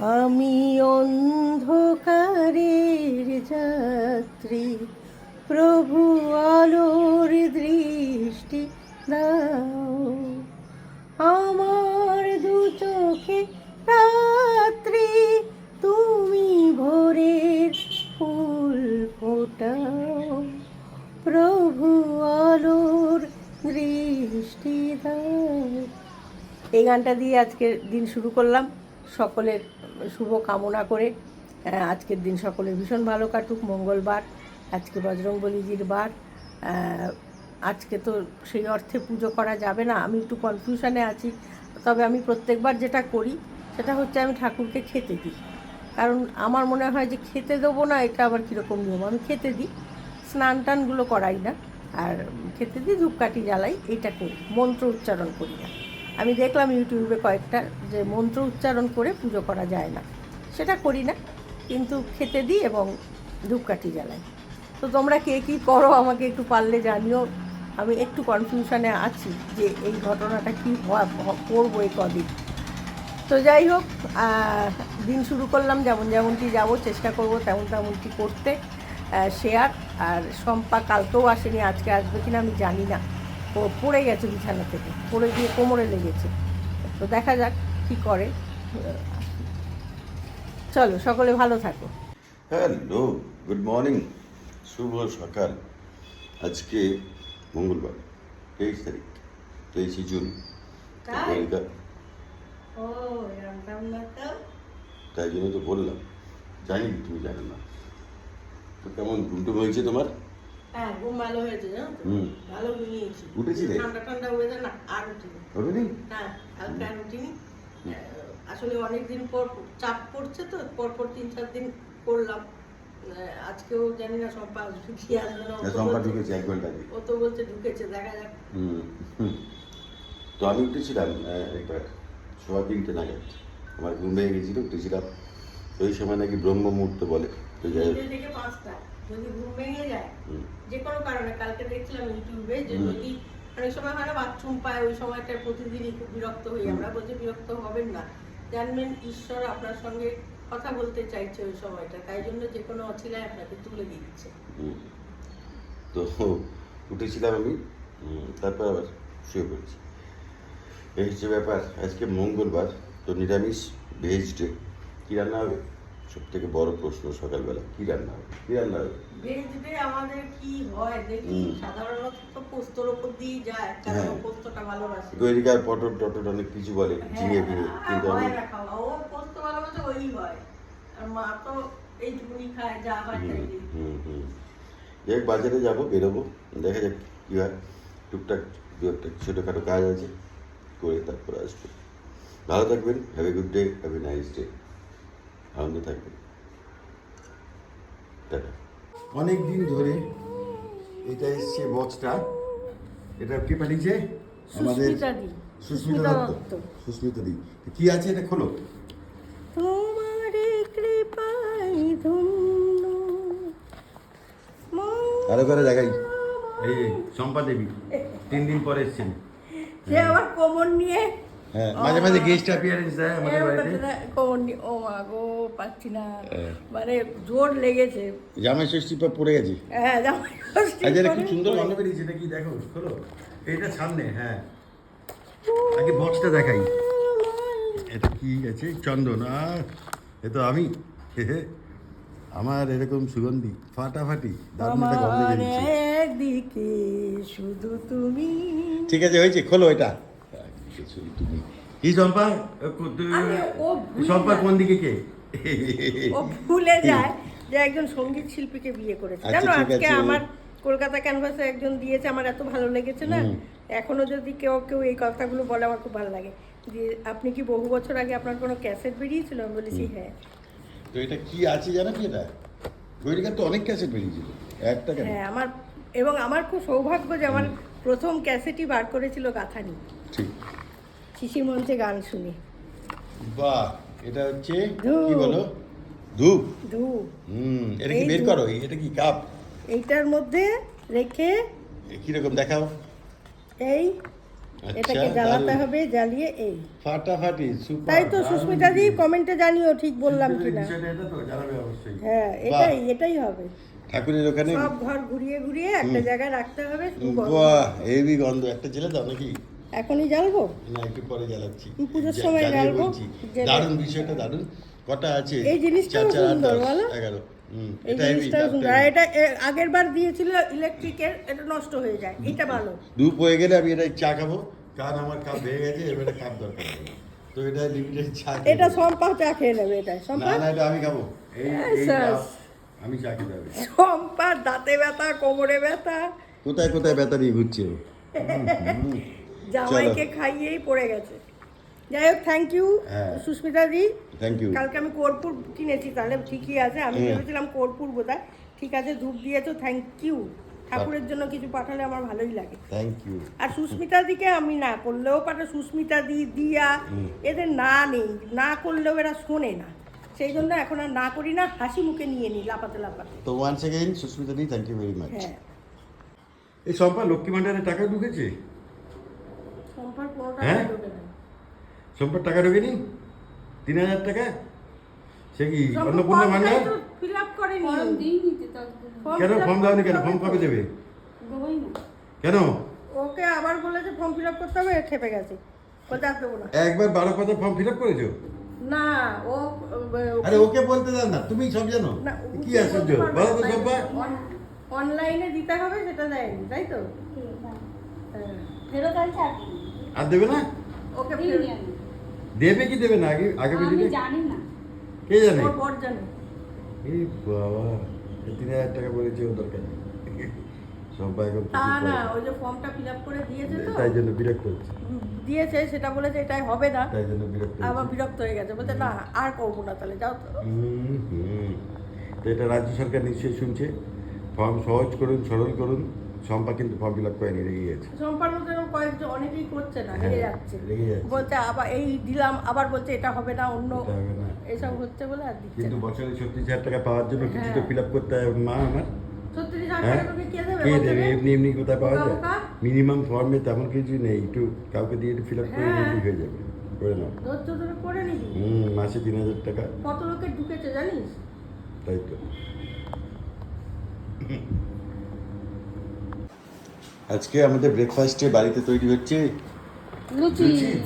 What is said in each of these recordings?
আমি অন্ধকারের যাত্রী, প্রভু আলোর দৃষ্টি দাও। আমার দু চোখে রাত্রি, তুমি ভোরের ফুল ফোটাও। প্রভু আলোর দৃষ্টি দাও। এই গানটা দিয়ে আজকের দিন শুরু করলাম, সকলের শুভ কামনা করে। আজকের দিন সকলের ভীষণ ভালো কাটুক। মঙ্গলবার, আজকে বজরংবলীজির বার। আজকে তো সেই অর্থে পুজো করা যাবে না, আমি একটু কনফিউশনে আছি। তবে আমি প্রত্যেকবার যেটা করি সেটা হচ্ছে আমি ঠাকুরকে খেতে দিই, কারণ আমার মনে হয় যে খেতে দেবো না, এটা আবার কীরকম নিয়ম। আমি খেতে দিই, স্নান টানগুলো করাই না, আর খেতে দিই, ধূপকাঠি জ্বালাই, এইটা করি, মন্ত্র উচ্চারণ করি না। আমি দেখলাম ইউটিউবে কয়েকটা যে মন্ত্র উচ্চারণ করে পুজো করা যায় না, সেটা করি না, কিন্তু খেতে দিই এবং ধূপকাঠি জ্বালাই। তো তোমরা কে কী করো আমাকে একটু পারলে জানিও। আমি একটু কনফিউশনে আছি যে এই ঘটনাটা কী করবো এই কদিন। তো যাই হোক, দিন শুরু করলাম, যেমনটি যাবো, চেষ্টা করব তেমনটি করতে। শেয়ার আর শম্পা কালকেও আসেনি, আজকে আসবে কিনা আমি জানি না। ও পড়ে গেছে বিছানা থেকে, পড়ে গিয়ে কোমরে লেগেছে। তো দেখা যাক কী করে। চলো, সকলে ভালো থাকো। হ্যালো, গুড মর্নিং, শুভ সকাল। আজকে মঙ্গলবার, 23 তারিখ, 23 জুন। তাই জন্য তো বললাম, জানি তুমি জানো না। তো কেমন ঘুমটুম হয়েছে তোমার? হ্যাঁ, ঘুম ভালো হয়েছে, জানো তো, ভালো ঘুমিয়েছি। উঠেছিলে? ঠান্ডা ওয়েদার না, আর উঠিনি। ওঠেনি? হ্যাঁ, হালকা আর উঠিনি। আসলে অনেকদিন পর চাপ পড়ছে, তো পরপর 3-4 দিন করলাম। আজকেও জানি না শম্পা আসবে কি আসবে না। শম্পা ঢুকেছে 1 ঘন্টা আগে। ও তো বলছে ঢুকেছে, দেখা যাক। তো আমি উঠেছিলাম একবার 3:15 নাগাদ। আমার ঘুম ভেঙে গেছিল, উঠেছিলাম। ওই সময় নাকি ব্রহ্ম মুহূর্ত বলে। তো যাই হোক, 3টে থেকে 5টা যদি ঘুম ভেঙে যায় যে কোনো কারণে, কালকে দেখছিলাম ইউটিউবে যে যদি অনেক সময় হয় না বাথরুম পায়, ওই সময়টা প্রতিদিনই খুব বিরক্ত হই আমরা। বলছে বিরক্ত হবেন না, জানবেন ঈশ্বর আপনার সঙ্গে কথা বলতে চাইছে ওই সময়টা, তাই জন্য যে কোনো অছিলায় আপনাকে তুলে দিচ্ছে। তো উঠেছিলাম আমি, তারপর আবার শুয়ে পড়েছি। এই হচ্ছে ব্যাপার। আজকে মঙ্গলবার, তো নিরামিষ, ভেজ ডে। কী রান্না হবে? সব থেকে বড় প্রশ্ন সকালবেলা, কী রান্না হবে? ভেজ ডে আমাদের কি হয় দেখি, সাধারণত তো পোস্তর উপর দিয়ে যায়, কারণ পোস্তটা ভালোবাসে। গৈরিকার পটল টটল অনেক কিছু বলে, ঝিঙে ফিঙে, কিন্তু আমি ও পোস্ত ভালোবাসে, ওই হয়। আর মা তো এইটুকুনি খায়, যা হয় তাই দিই। যাই বাজারে যাবো, বেরোবো, দেখা যাক কী হয়। টুকটাক দু একটা ছোটোখাটো কাজ আছে, করে তারপরে আসবো। ভালো থাকবেন, have a good day, have a nice day, আনন্দে থাকবেন। টাটা। অনেক দিন ধরে এটা এসছে বক্সটা, এটা কে পাঠিয়েছে? আমাদের সুস্মিতা দত্ত। সুস্মিতা দি, কি আছে এটা? খোলো। তোমার কৃপায় ধন্য। আরো করে দেখাই। এই শম্পা দেবী 3 দিন পরে এসছেন। সে আবার কোমর নিয়ে, হ্যাঁ, মাঝে মাঝে গেস্ট অ্যাপিয়ারেন্স দেয় আমাদের বাড়িতে। কোমর নিয়ে, ও মা গো, পাচ্ছি না, মানে জোর লেগেছে। জামাই ষষ্ঠী পর পড়ে গেছে। হ্যাঁ, জামাই ষষ্ঠী। আচ্ছা, এটা খুব সুন্দর গন্ধ বেরিয়েছে, এটা কি দেখো, খোলো। এটা সামনে, হ্যাঁ, আগে বক্সটা দেখাই। এটা কি আছে? চন্দন। এ তো আমি, আমার এরকম সুগন্ধি ফাটাফাটি দারুণ একটা গন্ধ বেরিয়েছে। একদিকে শুধু তুমি। ঠিক আছে, হয়েছে, খোলো এটা। শুধু তুমি কি চম্পা? চম্পা কোন দিকে কে? ও ভুলে যায় যে একজন সঙ্গীত শিল্পীকে বিয়ে করেছে। জানো, আজকে আমার কলকাতা ক্যানভাসে একজন দিয়েছে, আমার এত ভালো লেগেছে না। এখনো যদি কেউ এই কথাগুলো বলে, আমার খুব ভালো লাগে। যে আপনি কি বহু বছর আগে আপনার কোনো ক্যাসেট বেরিয়েছিল? আমি বলেছি হ্যাঁ। তো এটা কি আছে জানো কি? এটা গৈরিকার তো অনেক ক্যাসেট বেরিয়েছিল, একটা কেন? হ্যাঁ, আমার খুব সৌভাগ্য যে আমার প্রথম ক্যাসেটই বার করেছিল গাথানি। ঠিক, শিশির মঞ্চে গান শুনি। বাহ, এটা হচ্ছে কি বলো? ধূপ। ধূপ। এটা কি বের করো? এটা কি কাপ? এইটার মধ্যে রেখে কিরকম দেখাও? এই এটাকে জ্বালাতে হবে, জ্বালিয়ে এই ফাটাফাটি সুপার। তাই তো সুস্মিতা দি কমেন্টে জানিও ঠিক বললাম কিনা। এটা তো জানাবে অবশ্যই। হ্যাঁ এটাই হবে। ঠাকুরের ওখানে সব ঘর ঘুরিয়ে ঘুরিয়ে একটা জায়গায় রাখতে হবে। বাহ হেভি গন্ধ। একটা জেলে দাও নাকি? এখনই জ্বালবো না একটু পরে জ্বালাচ্ছি। পুজোর সময় জ্বালিয়ে জ্বালবো। বলছি। দারুণ বিষয়টা দারুণ। কটা আছে? এই জিনিসটাও 4, 4, 8, সুন্দর 10, বলো? 11 এই এটা হেভি। জিনিসটাও সুন্দর। আর এটা আগের বার দিয়েছিল ইলেকট্রিকের, এটা নষ্ট হয়ে যায়, এটা ভালো। ধূপ হয়ে গেলে আমি এটা চা খাবো, কারণ আমার কাপ ভেঙে গেছে, এবারে কাপ দরকার হবে। তো এটা লিমিটেড চা খেয়ে এটা নেবো। সম্পা চা খেয়ে নেবে, এটা না সম্পা। না এটা আমি খাবো। এই কাপ আমি চা খেতে হবে। সম্পার দাঁতে ব্যথা, কোমরে ব্যথা, কোথায় কোথায় ব্যথা দিয়ে ঘুরছে ও? জামাইকে খাইয়েই পড়ে গেছে। যাই হোক, থ্যাংক ইউ হ্যাঁ। সুস্মিতা দি। Thank you. কালকে আমি কর্পূর কিনেছি, তাহলে ঠিকই আছে। আমি ভেবেছিলাম কর্পূর বোধহয়। ঠিক আছে, ধূপ দিয়েছো, থ্যাংক ইউ। ঠাকুরের জন্য কিছু পাঠালে আমার ভালোই লাগে। Thank you. আর সুস্মিতা দিকে আমি না করলেও পাঠা, সুস্মিতা দি, দিয়া, এদের না নেই, না করলেও এরা শোনে না। সেই জন্য এখন আর না করি না, হাসি মুখে নিয়ে নিই লাপাতে লাপাতে। তো once again Susmita the thank you very much. হ্যাঁ, এই সম্পা লক্ষ্মী ভান্ডারের টাকা ঢুকেছে? সম্পার হ্যাঁ? 15 টাকা ঢোকে না। সম্পার টাকা ঢোকেনি? 3000 টাকা? সে কি অন্নপূর্ণা ভান্ডার? ফিল আপ করেনি। কেন ফর্ম দাওনি কেন? ফর্ম কবে দেবে? কেন? ওকে আবার বলেছে ফর্ম ফিল আপ করতে হবে, খেপে গেছে, বলতে আর দেবো না। একবার 12 পাতা ফর্ম ফিল আপ করেছো? না ও আরে ওকে বলতে দেন না, তুমি সব জানো। না, কি আশ্চর্য, বলো তো সম্পা। অনলাইনে দিতে হবে, সেটা দেয়নি, তাই তো? হ্যাঁ। ফেরত আছে আর কি? আর দেবে না? ওকে দিইনি ফেরত- আমি। দেবে কি দেবে না আগে আগে আমি দিবে? জানি না। কে জানে? ওর বর জানে। এই বাবা, 3000 টাকা বলেছে ও দরকার নেই। সম্পা এখন তা কিছু না, করে। ওই যে ফর্মটা ফিল আপ করে দিয়েছে তো, তাই জন্য বিরক্ত হচ্ছে। দিয়েছে, সেটা বলেছে এটাই হবে না, তাই জন্য বিরক্ত আবার হচ্ছে। বিরক্ত হয়ে গেছে, বলতে না আর করবো না, তাহলে যাও তো। তো এটা রাজ্য সরকার নিশ্চয়ই শুনছে। ফর্ম সহজ করুন, সরল করুন। সম্পা কিন্তু ফর্ম ফিল আপ করে নিয়ে রেগে গেছে। সম্পার মধ্যে এরকম কয়েকজন অনেকেই করছে না, হ্যাঁ, রেগে যাচ্ছে, রেগে যাচ্ছে। বলতে আবার এই দিলাম, আবার বলছে এটা হবে না, অন্য এটা হবে না। এসব হচ্ছে বলে আর দিচ্ছে কিন্তু না। বছরে 36,000 টাকা পাওয়ার জন্য কিছু তো হ্যাঁ। ফিল আপ করতে হবে মা আমার। 36,000 হ্যাঁ? টাকা তোকে কে দেবে কে বছরে? দেবে? এমনি এমনি কোথায় পাওয়া বোকা যায়? বোকা। মিনিমাম ফর্মে তেমন কিছু নেই, একটু কাউকে দিয়ে একটু ফিল আপ করে হ্যাঁ। নিলেই হয়ে যাবে। করে নাও। ধৈর্য ধরে করে নিবি। মাসে 3000 টাকা। কত লোকের ঢুকেছে জানিস? তাই তো। আজকে আমাদের ব্রেকফাস্টে বাড়িতে তৈরি হচ্ছে লুচি, লুচি।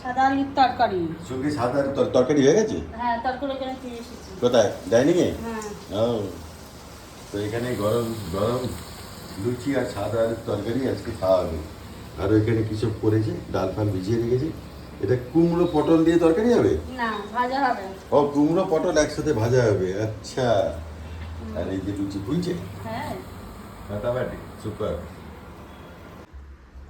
সাদা আলুর তরকারি। সঙ্গে সাদা তরকারি হয়ে গেছে। হ্যাঁ, তরকারি করে খেয়ে এসেছি। কোথায়? ডাইনিং এ? হ্যাঁ। ও, তো এখানে গরম গরম লুচি আর সাদা আলুর তরকারি আজকে খাওয়া হবে। আর ওইখানে কিছু করেছে, ডাল ফাল ভিজিয়ে রেখেছে। এটা কুমড়ো পটল দিয়ে তরকারি হবে? না, ভাজা হবে। ও কুমড়ো পটল একসাথে ভাজা হবে, আচ্ছা। আর এই যে লুচি ফুলছে, হ্যাঁ। ফাটাফাটি, সুপার।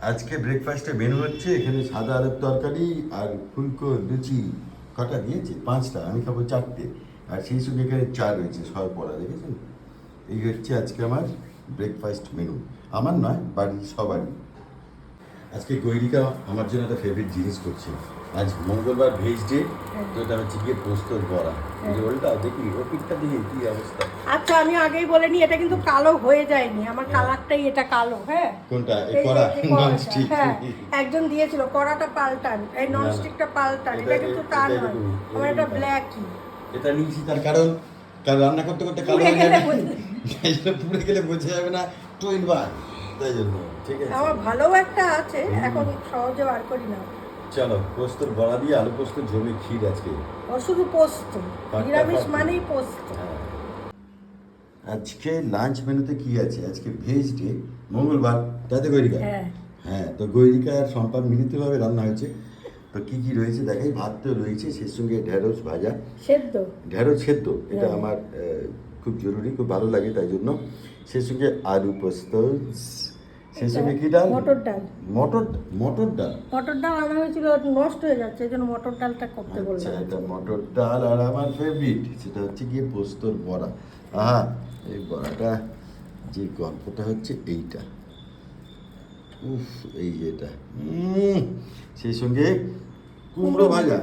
আজকে ব্রেকফাস্টে মেনু হচ্ছে এখানে সাদা আলুর তরকারি আর ফুলকো লুচি। কটা দিয়েছে? 5টা, আমি খাবো 4টে। আর সেই সঙ্গে এখানে চা রয়েছে, সব পড়া, দেখেছেন? এই হচ্ছে আজকে আমার ব্রেকফাস্ট মেনু। আমার নয়, বাড়ির সবারই। আজকে গৈরিকা আমার জন্য একটা ফেভারিট জিনিস করছে। আজ মঙ্গলবার ভেজ ডে, তো এটা হচ্ছে গিয়ে পোস্তর বড়া। এই যে ওলটা দেখি, ও পিঠটা দেখি কি অবস্থা। আচ্ছা, আমি আগেই বলে নি, এটা কিন্তু কালো হয়ে যায়নি, আমার কালারটাই এটা কালো। হ্যাঁ, কোনটা? এই এই যে- কড়া এই কড়াটা, ননস্টিক। হ্যাঁ, একজন দিয়েছিল কড়াটা পাল্টান, এই না, ননস্টিকটা পাল্টান, এটা এটা- কিন্তু তা এটা নয়, এরকমই, আমার এটা এরকমই। ব্ল্যাকই। এটা নিয়েছি তার কারণ রান্না করতে করতে কালো পুড়ে হয়ে গেলে যাবে। বোঝা- তাই জন্য পুড়ে গেলে বোঝা যাবে না, টু ইন ওয়ান। তাই জন্য ঠিক আছে। আমার ভালো একটা আছে, এখন সহজে বার করি না। চলো, পোস্তর বড়া দিয়ে আলু পোস্ত জমি ক্ষীর আজকে। ও শুধু পোস্ত, পাক্কা নিরামিষ পাক্কা। মানেই পোস্ত। হ্যাঁ। আজকে লাঞ্চ মেনুতে কি আছে? আজকে ভেজ ডে, মঙ্গলবার, তাতে গৈরিকা। হ্যাঁ, হ্যাঁ, তো গৈরিকা আর সম্পাদ মিলিতভাবে রান্না হয়েছে। তো কি কি রয়েছে দেখাই। ভাত তো রয়েছে, সেই সঙ্গে ঢেঁড়স ভাজা, সেদ্ধ। ঢেঁড়স সেদ্ধ, এটা হ্যাঁ। আমার খুব জরুরি, খুব ভালো লাগে, তাই জন্য। সেই সঙ্গে আলু পোস্ত, সেই সঙ্গে কি ডাল? মটর ডাল। মটর মটর ডাল। মটর ডাল আনা হয়েছিল, নষ্ট হয়ে যাচ্ছে, এই জন্য মটর ডালটা করতে আচ্ছা, বললাম। এটা মটর ডাল। আর আমার ফেভারিট সেটা হচ্ছে গিয়ে পোস্তর বড়া। আহা, এই বড়াটা যে গল্পটা হচ্ছে এইটা, উফ, এই যে এটা, সেই সঙ্গে কুমড়ো ভাজা,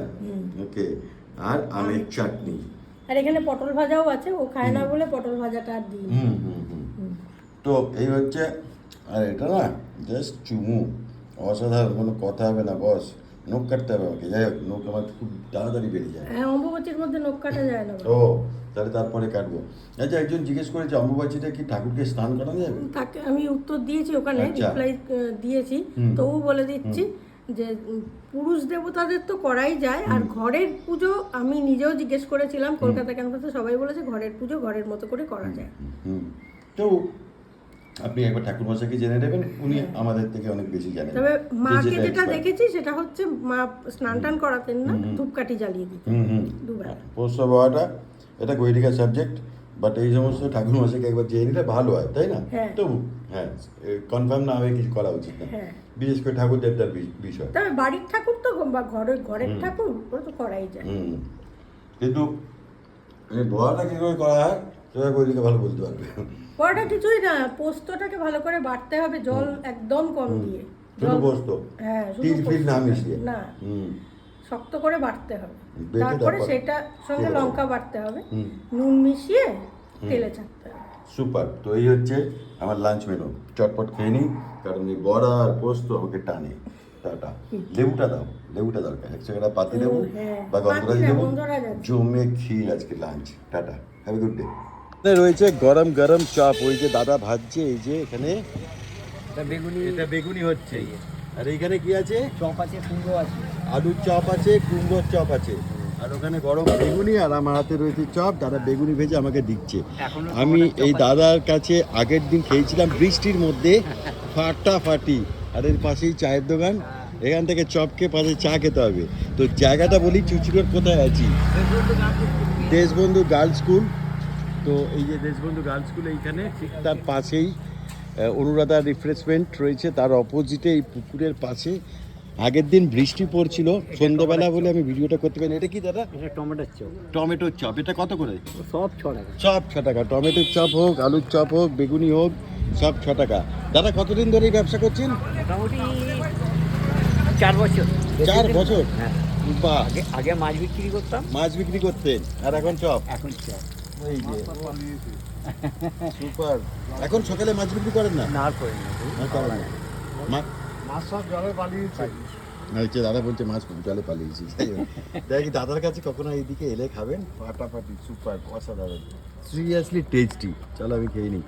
ওকে, আর আমের চাটনি। আর এখানে পটল ভাজাও আছে, ও খায় না বলে পটল ভাজাটা আর দিই। তো এই হচ্ছে, আর এটা না জাস্ট চুমু, অসাধারণ, কোনো কথা হবে না বস, নখ কাটতে হবে আমাকে। যাই হোক, নখ আমার খুব তাড়াতাড়ি বেরিয়ে যায়। হ্যাঁ, অম্বুবাচীর মধ্যে নখ কাটা যায় না ও, তাহলে তারপরে কাটবো। আচ্ছা, একজন জিজ্ঞেস করেছে অম্বুবাচীতে কি ঠাকুরকে স্নান করানো যাবে? তাকে আমি উত্তর দিয়েছি, ওখানে আচ্ছা। রিপ্লাই দিয়েছি। হুম। তবু বলে দিচ্ছি যে পুরুষ দেবতাদের তো করাই যায়, আর ঘরের পুজো আমি নিজেও জিজ্ঞেস করেছিলাম কলকাতা ক্যাম্পাসে, সবাই বলেছে ঘরের পুজো ঘরের মতো করে করা যায়। হুম। তো আপনি একবার ঠাকুরমশাইকে জেনে নেবেন, উনি আমাদের থেকে অনেক বেশি জানেন। তবে মাকে যেটা যেটা expert। দেখেছি সেটা হচ্ছে মা স্নান টান করাতেন না, ধূপকাঠি জ্বালিয়ে দিতেন দুবেলা। প্রস্রাব হওয়াটা এটা গৈরিকা সাবজেক্ট, বাট এই সমস্ত ঠাকুরমশাইকে একবার জেনে নিলে ভালো হয়, তাই না? হ্যাঁ। তবু হ্যাঁ, কনফার্ম না হয়ে কিছু করা উচিত না, হ্যাঁ। বিশেষ করে ঠাকুর দেবতার বিষয়। তবে বাড়ির ঠাকুর তো বা ঘরের ঠাকুর ওটা তো করাই যায়। কিন্তু এই বড়াটা কী করে করা হয় সেটা গৈরিকা ভালো বলতে পারবে। পরোটা কিছুই না, পোস্তটাকে ভালো করে বাটতে হবে, জল একদম কম দিয়ে। শুধু পোস্ত, হ্যাঁ, শুধু তিল ফিল না পোস্ত। মিশিয়ে? না, শক্ত করে বাটতে হবে। বেটে তারপরে তারপর সেটা সঙ্গে তেলে লঙ্কা বাটতে হবে, হুম। নুন মিশিয়ে তেলে ছাড়তে হবে। সুপার। তো এই হচ্ছে আমার লাঞ্চ মেনু, চটপট খেয়ে নিই, কারণ এই বড়া আর পোস্ত আমাকে টানে। টাটা। লেবুটা দাও, লেবুটা দরকার, 100 গ্রাম পাতি লেবু হ্যাঁ, বা গন্ধরাজ পাতি না, লেবু, গন্ধরাজ আছে। জমে ক্ষীর আজকে lunch. Tata, have a good day. রয়েছে গরম গরম চপ, ওই যে দাদা ভাজছে, এই যে এখানে এটা বেগুনি হচ্ছে, আর এইখানে কি আছে? চপ আছে, কুমড়ো আছে। আলুর চপ আছে, কুমড়োর চপ আছে, আর ওখানে গরম বেগুনি, আর আমার হাতে রয়েছে চপ। দাদা বেগুনি ভেজে আমাকে দিচ্ছে। এখনো আমি টমেটোর চপ এই আছে। দাদার কাছে আগের দিন খেয়েছিলাম বৃষ্টির মধ্যে, ফাটাফাটি। আর এর পাশেই চায়ের দোকান, এখান থেকে চপ খেয়ে পাশে চা খেতে হবে। তো জায়গাটা বলি, চুচুড়োর কোথায় আছি? Deshbandhu girls school. তো এই যে দেশবন্ধু গার্লস স্কুল, এইখানে ঠিক তার পাশেই অনুরাধা রিফ্রেশমেন্ট রয়েছে, তার অপোজিটে এই পুকুরের পাশে। আগের দিন বৃষ্টি পড়ছিল সন্ধ্যাবেলা বলে আমি ভিডিওটা করতে পারিনি। এটা কি দাদা? এটা টমেটোর চপ, টমেটোর চপ। এটা কত করে? সব 6 টাকা। সব 6 টাকা। টমেটোর চপ হোক, আলুর চপ হোক, বেগুনি হোক, সব 6 টাকা। দাদা কতদিন ধরে এই ব্যবসা করছেন? মোটামুটি 4 বছর। 4 বছর? হ্যাঁ। বাহ। আগে আগে মাছ বিক্রি করতাম, মাছ বিক্রি করতেন, আর এখন চপ? এখন চপ। এই যে সুপার। এখন সকালে মাছ বিক্রি করেন না? না করে না। আর করেন না? মাছ সব জলে পালিয়েছে। আচ্ছা, দাদা বলছে মাছ জলে পালিয়েছি। দেখি দাদার কাছে কখনো এইদিকে এলে খাবেন, ফাটাফাটি, সুপার, অসাধারণ, সিরিয়াসলি টেস্টি। চলো আমি খেয়ে নিই।